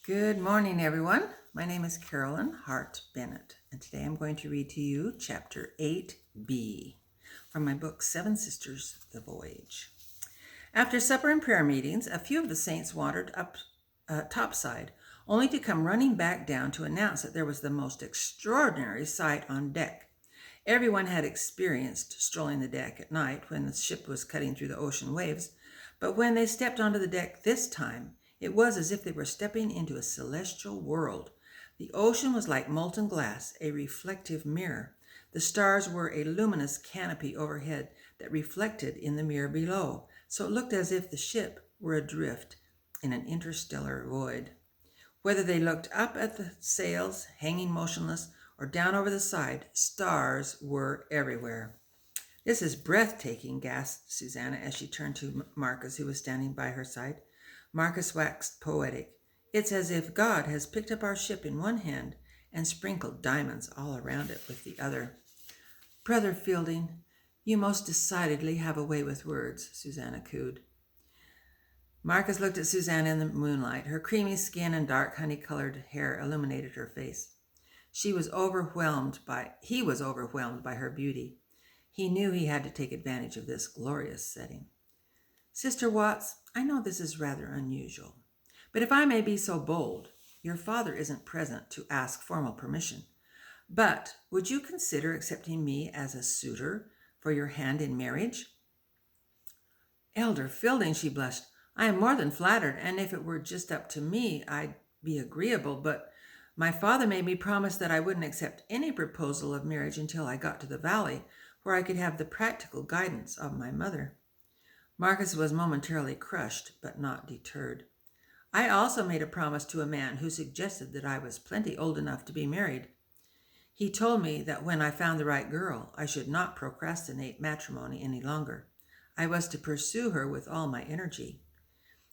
Good morning, everyone. My name is Carolyn Hart Bennett, and today I'm going to read to you Chapter 8b from my book, Seven Sisters, The Voyage. After supper and prayer meetings, a few of the saints wandered up topside, only to come running back down to announce that there was the most extraordinary sight on deck. Everyone had experienced strolling the deck at night when the ship was cutting through the ocean waves, but when they stepped onto the deck this time, it was as if they were stepping into a celestial world. The ocean was like molten glass, a reflective mirror. The stars were a luminous canopy overhead that reflected in the mirror below, so it looked as if the ship were adrift in an interstellar void. Whether they looked up at the sails hanging motionless or down over the side, stars were everywhere. "This is breathtaking," gasped Susanna as she turned to Marcus, who was standing by her side. Marcus waxed poetic. "It's as if God has picked up our ship in one hand and sprinkled diamonds all around it with the other." "Brother Fielding, you most decidedly have a way with words," Susanna cooed. Marcus looked at Susanna in the moonlight. Her creamy skin and dark honey-colored hair illuminated her face. He was overwhelmed by her beauty. He knew he had to take advantage of this glorious setting. "Sister Watts, I know this is rather unusual, but if I may be so bold, your father isn't present to ask formal permission. But would you consider accepting me as a suitor for your hand in marriage?" "Elder Fielding," she blushed, "I am more than flattered, and if it were just up to me, I'd be agreeable, but my father made me promise that I wouldn't accept any proposal of marriage until I got to the valley, where I could have the practical guidance of my mother." Marcus was momentarily crushed, but not deterred. "I also made a promise to a man who suggested that I was plenty old enough to be married. He told me that when I found the right girl, I should not procrastinate matrimony any longer. I was to pursue her with all my energy."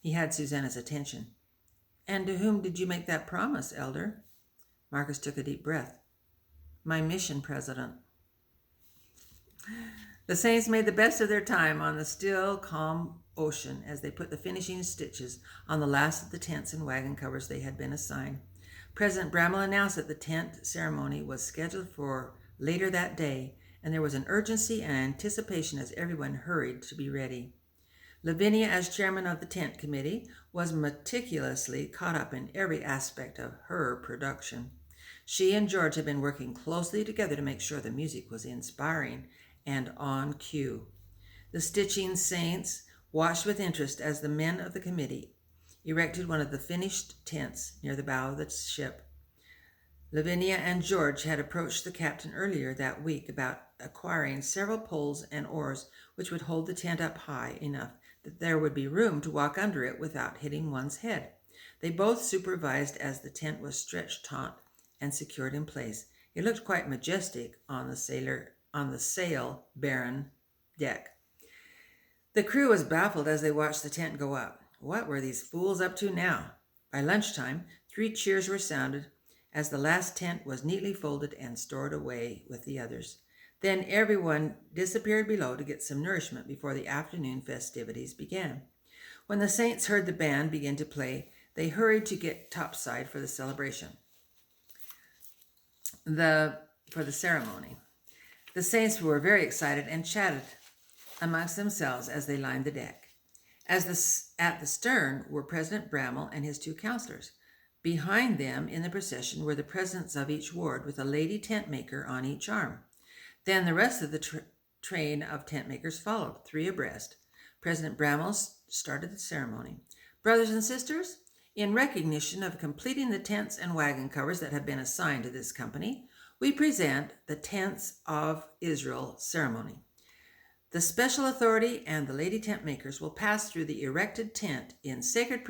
He had Susanna's attention. "And to whom did you make that promise, Elder?" Marcus took a deep breath. "My mission president." The saints made the best of their time on the still, calm ocean as they put the finishing stitches on the last of the tents and wagon covers they had been assigned. President Bramwell announced that the tent ceremony was scheduled for later that day, and there was an urgency and anticipation as everyone hurried to be ready. Lavinia, as chairman of the tent committee, was meticulously caught up in every aspect of her production. She and George had been working closely together to make sure the music was inspiring and on cue. The stitching saints watched with interest as the men of the committee erected one of the finished tents near the bow of the ship. Lavinia and George had approached the captain earlier that week about acquiring several poles and oars which would hold the tent up high enough that there would be room to walk under it without hitting one's head. They both supervised as the tent was stretched taut and secured in place. It looked quite majestic on the sail-barren deck. The crew was baffled as they watched the tent go up. What were these fools up to now? By lunchtime, 3 cheers were sounded as the last tent was neatly folded and stored away with the others. Then everyone disappeared below to get some nourishment before the afternoon festivities began. When the saints heard the band begin to play, they hurried to get topside for the celebration. For the ceremony. The saints were very excited and chatted amongst themselves as they lined the deck. At the stern were President Bramwell and his 2 counselors. Behind them in the procession were the presidents of each ward with a lady tent maker on each arm. Then the rest of the train of tent makers followed, 3 abreast. President Bramwell started the ceremony. "Brothers and sisters, in recognition of completing the tents and wagon covers that have been assigned to this company, we present the Tents of Israel ceremony. The special authority and the lady tent makers will pass through the erected tent in sacred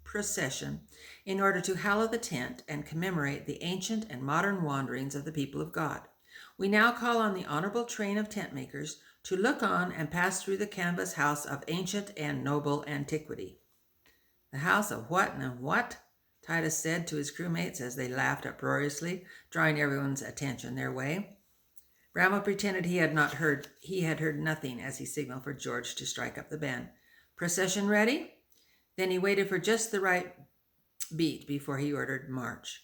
procession in order to hallow the tent and commemorate the ancient and modern wanderings of the people of God. We now call on the honorable train of tent makers to look on and pass through the canvas house of ancient and noble antiquity." "The house of what and what?" Titus said to his crewmates as they laughed uproariously, drawing everyone's attention their way. Bramwell pretended he had heard nothing as he signaled for George to strike up the band. "Procession ready?" Then he waited for just the right beat before he ordered march.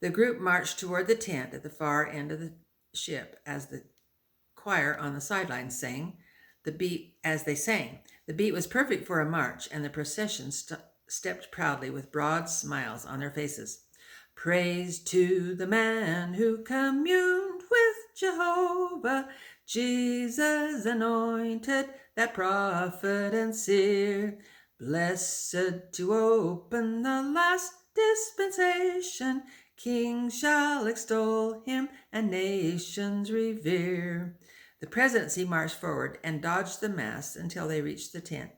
The group marched toward the tent at the far end of the ship as the choir on the sidelines sang the beat as they sang. The beat was perfect for a march, and the procession stepped proudly with broad smiles on their faces. Praise to the man who communed with Jehovah, Jesus anointed, that prophet and seer. Blessed to open the last dispensation, kings shall extol him and nations revere. The presidency marched forward and dodged the mass until they reached the tent.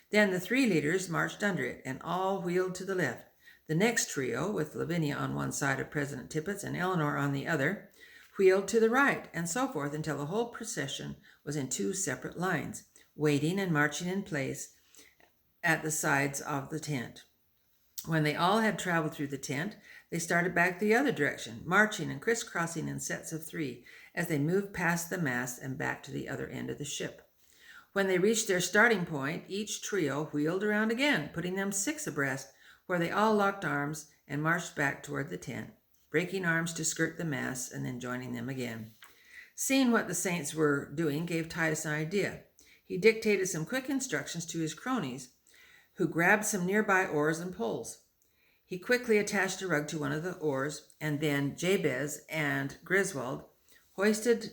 Then the three leaders marched under it, and all wheeled to the left. The next trio, with Lavinia on one side of President Tippett and Eleanor on the other, wheeled to the right, and so forth until the whole procession was in two separate lines, waiting and marching in place at the sides of the tent. When they all had traveled through the tent, they started back the other direction, marching and crisscrossing in sets of three as they moved past the mast and back to the other end of the ship. When they reached their starting point, each trio wheeled around again, putting them six abreast, where they all locked arms and marched back toward the tent, breaking arms to skirt the mast and then joining them again. Seeing what the saints were doing gave Titus an idea. He dictated some quick instructions to his cronies, who grabbed some nearby oars and poles. He quickly attached a rug to one of the oars, and then Jabez and Griswold hoisted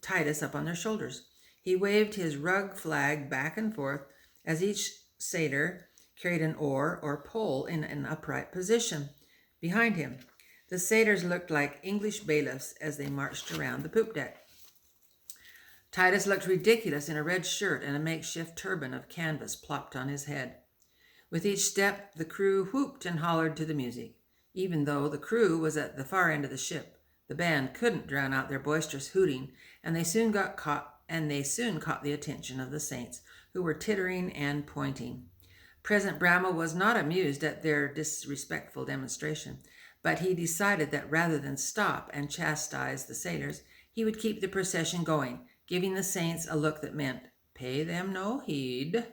Titus up on their shoulders. He waved his rug flag back and forth as each sailor carried an oar or pole in an upright position behind him. The sailors looked like English bailiffs as they marched around the poop deck. Titus looked ridiculous in a red shirt and a makeshift turban of canvas plopped on his head. With each step, the crew whooped and hollered to the music. Even though the crew was at the far end of the ship, the band couldn't drown out their boisterous hooting, and they soon caught the attention of the saints, who were tittering and pointing. President Bramwell was not amused at their disrespectful demonstration, but he decided that rather than stop and chastise the sailors, he would keep the procession going, giving the saints a look that meant, "Pay them no heed."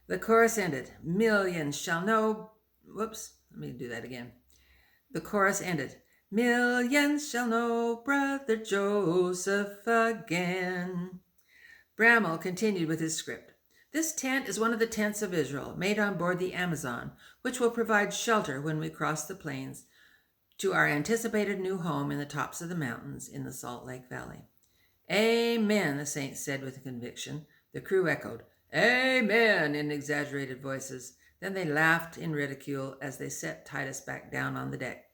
The chorus ended. Millions shall know... The chorus ended. Millions shall know Brother Joseph again. Bramwell continued with his script. This tent is one of the tents of Israel, made on board the Amazon, which will provide shelter when we cross the plains to our anticipated new home in the tops of the mountains in the Salt Lake Valley. Amen, the saints said with conviction. The crew echoed, Amen, in exaggerated voices. Then they laughed in ridicule as they set Titus back down on the deck.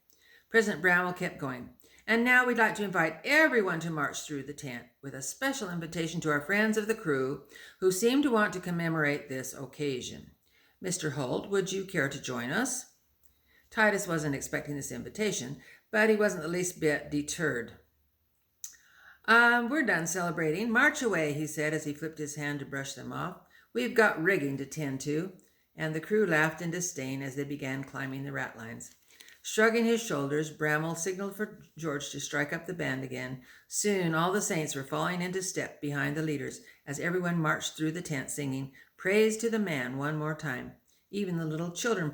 President Bramwell kept going. And now we'd like to invite everyone to march through the tent with a special invitation to our friends of the crew who seem to want to commemorate this occasion. Mr. Holt, would you care to join us? Titus wasn't expecting this invitation, but he wasn't the least bit deterred. We're done celebrating. March away, he said as he flipped his hand to brush them off. We've got rigging to tend to. And the crew laughed in disdain as they began climbing the ratlines. Shrugging his shoulders, Bramwell signaled for George to strike up the band again. Soon all the saints were falling into step behind the leaders as everyone marched through the tent singing Praise to the Man one more time. Even the little children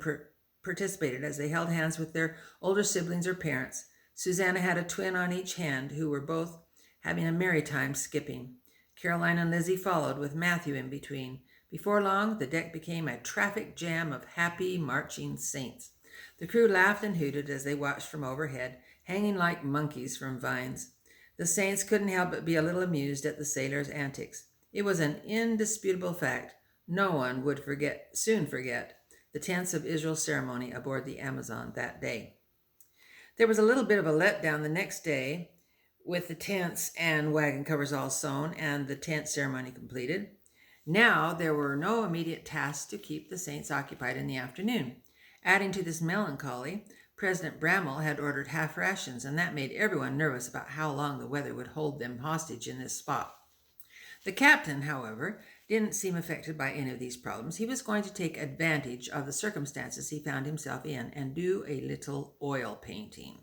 participated as they held hands with their older siblings or parents. Susanna had a twin on each hand who were both having a merry time skipping. Caroline and Lizzie followed with Matthew in between. Before long, the deck became a traffic jam of happy marching saints. The crew laughed and hooted as they watched from overhead, hanging like monkeys from vines. The saints couldn't help but be a little amused at the sailors' antics. It was an indisputable fact. No one would soon forget the Tents of Israel ceremony aboard the Amazon that day. There was a little bit of a letdown the next day with the tents and wagon covers all sewn and the tent ceremony completed. Now there were no immediate tasks to keep the saints occupied in the afternoon. Adding to this melancholy, President Bramwell had ordered half rations, and that made everyone nervous about how long the weather would hold them hostage in this spot. The captain, however, didn't seem affected by any of these problems. He was going to take advantage of the circumstances he found himself in and do a little oil painting.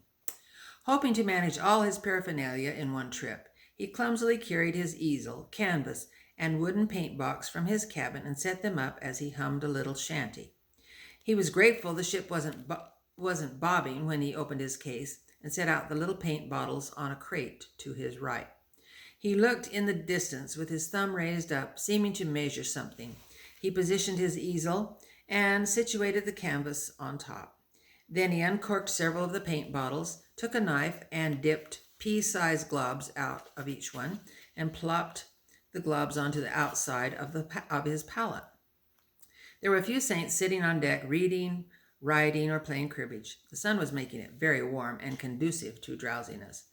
Hoping to manage all his paraphernalia in one trip, he clumsily carried his easel, canvas, and wooden paint box from his cabin and set them up as he hummed a little shanty. He was grateful the ship wasn't bobbing when he opened his case and set out the little paint bottles on a crate to his right. He looked in the distance with his thumb raised up, seeming to measure something. He positioned his easel and situated the canvas on top. Then he uncorked several of the paint bottles, took a knife and dipped pea-sized globs out of each one, and plopped the globs onto the outside of his palette. There were a few saints sitting on deck reading, writing, or playing cribbage. The sun was making it very warm and conducive to drowsiness.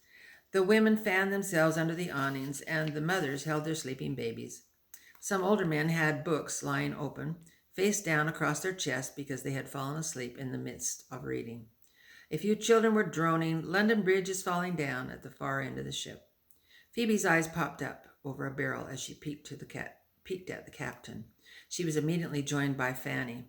The women fanned themselves under the awnings, and the mothers held their sleeping babies. Some older men had books lying open, face down across their chests because they had fallen asleep in the midst of reading. A few children were droning, "London Bridge is falling down," at the far end of the ship. Phoebe's eyes popped up over a barrel as she peeked at the captain. She was immediately joined by Fanny.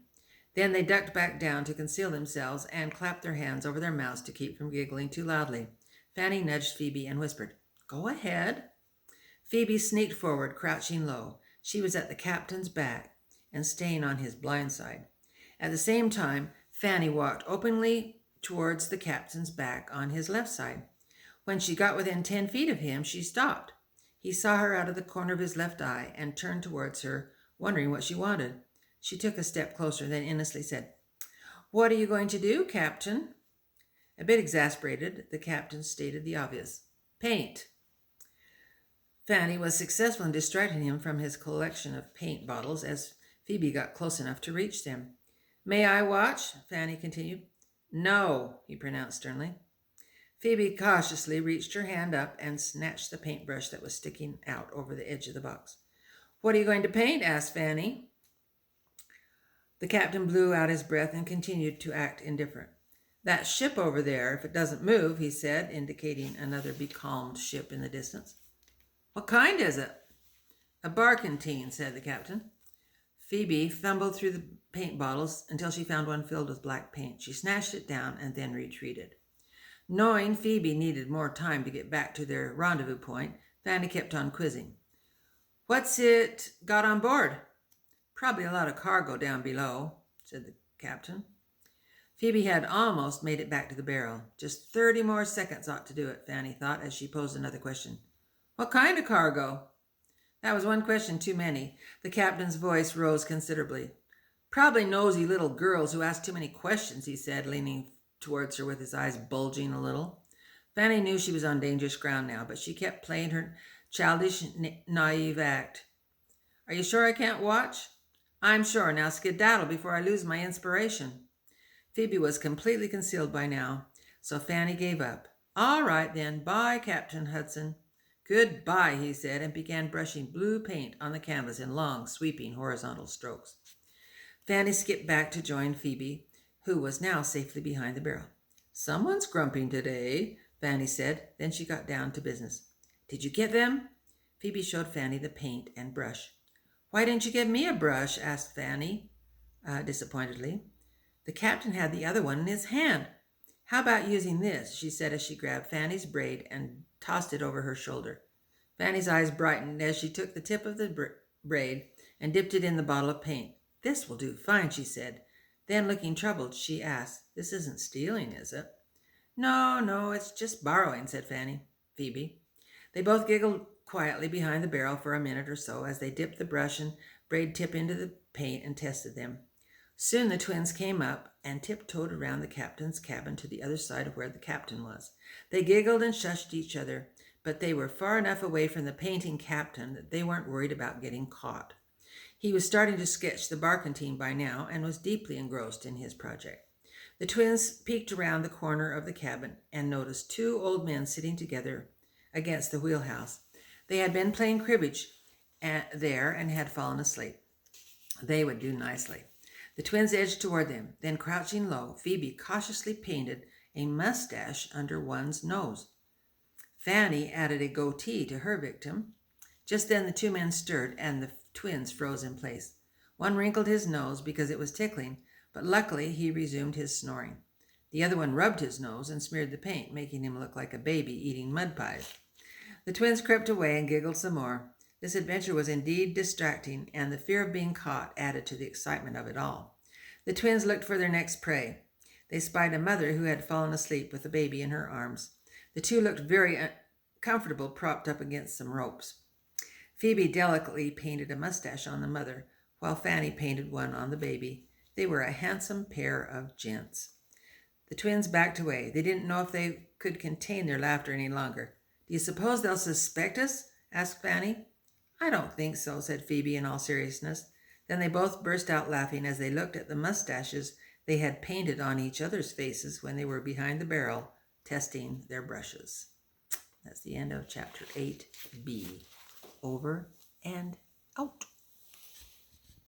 Then they ducked back down to conceal themselves and clapped their hands over their mouths to keep from giggling too loudly. Fanny nudged Phoebe and whispered, "Go ahead." Phoebe sneaked forward, crouching low. She was at the captain's back and staying on his blind side. At the same time, Fanny walked openly towards the captain's back on his left side. When she got within 10 feet of him, she stopped. He saw her out of the corner of his left eye and turned towards her, wondering what she wanted. She took a step closer, then innocently said, "What are you going to do, Captain?" A bit exasperated, the captain stated the obvious. "Paint." Fanny was successful in distracting him from his collection of paint bottles as Phoebe got close enough to reach them. "May I watch?" Fanny continued. "No," he pronounced sternly. Phoebe cautiously reached her hand up and snatched the paintbrush that was sticking out over the edge of the box. "What are you going to paint?" asked Fanny. The captain blew out his breath and continued to act indifferent. "That ship over there, if it doesn't move," he said, indicating another becalmed ship in the distance. "What kind is it?" "A barkentine," said the captain. Phoebe fumbled through the paint bottles until she found one filled with black paint. She snatched it down and then retreated. Knowing Phoebe needed more time to get back to their rendezvous point, Fanny kept on quizzing. "What's it got on board?" "Probably a lot of cargo down below," said the captain. Phoebe had almost made it back to the barrel. Just 30 more seconds ought to do it, Fanny thought as she posed another question. "What kind of cargo?" That was one question too many. The captain's voice rose considerably. "Probably nosy little girls who ask too many questions," he said, leaning towards her with his eyes bulging a little. Fanny knew she was on dangerous ground now, but she kept playing her childish, naive act. "Are you sure I can't watch?" "I'm sure. Now skedaddle before I lose my inspiration." Phoebe was completely concealed by now, so Fanny gave up. "All right, then. Bye, Captain Hudson." "Goodbye," he said, and began brushing blue paint on the canvas in long, sweeping horizontal strokes. Fanny skipped back to join Phoebe, who was now safely behind the barrel. "Someone's grumping today," Fanny said. Then she got down to business. "Did you get them?" Phoebe showed Fanny the paint and brush. "Why didn't you give me a brush?" asked Fanny, disappointedly. The captain had the other one in his hand. "How about using this?" she said as she grabbed Fanny's braid and tossed it over her shoulder. Fanny's eyes brightened as she took the tip of the braid and dipped it in the bottle of paint. "This will do fine," she said. Then, looking troubled, she asked, "This isn't stealing, is it?" No, it's just borrowing," said Phoebe. They both giggled quietly behind the barrel for a minute or so as they dipped the brush and braid tip into the paint and tested them. Soon the twins came up and tiptoed around the captain's cabin to the other side of where the captain was. They giggled and shushed each other, but they were far enough away from the painting captain that they weren't worried about getting caught. He was starting to sketch the barkentine by now and was deeply engrossed in his project. The twins peeked around the corner of the cabin and noticed 2 old men sitting together against the wheelhouse. They had been playing cribbage there and had fallen asleep. They would do nicely. The twins edged toward them. Then, crouching low, Phoebe cautiously painted a mustache under one's nose. Fanny added a goatee to her victim. Just then the 2 men stirred, and the twins froze in place. One wrinkled his nose because it was tickling, but luckily he resumed his snoring. The other one rubbed his nose and smeared the paint, making him look like a baby eating mud pies. The twins crept away and giggled some more. This adventure was indeed distracting, and the fear of being caught added to the excitement of it all. The twins looked for their next prey. They spied a mother who had fallen asleep with a baby in her arms. The two looked very comfortable propped up against some ropes. Phoebe delicately painted a mustache on the mother, while Fanny painted one on the baby. They were a handsome pair of gents. The twins backed away. They didn't know if they could contain their laughter any longer. "Do you suppose they'll suspect us?" asked Fanny. "I don't think so," said Phoebe in all seriousness. Then they both burst out laughing as they looked at the mustaches they had painted on each other's faces when they were behind the barrel testing their brushes. That's the end of chapter 8B. Over and out.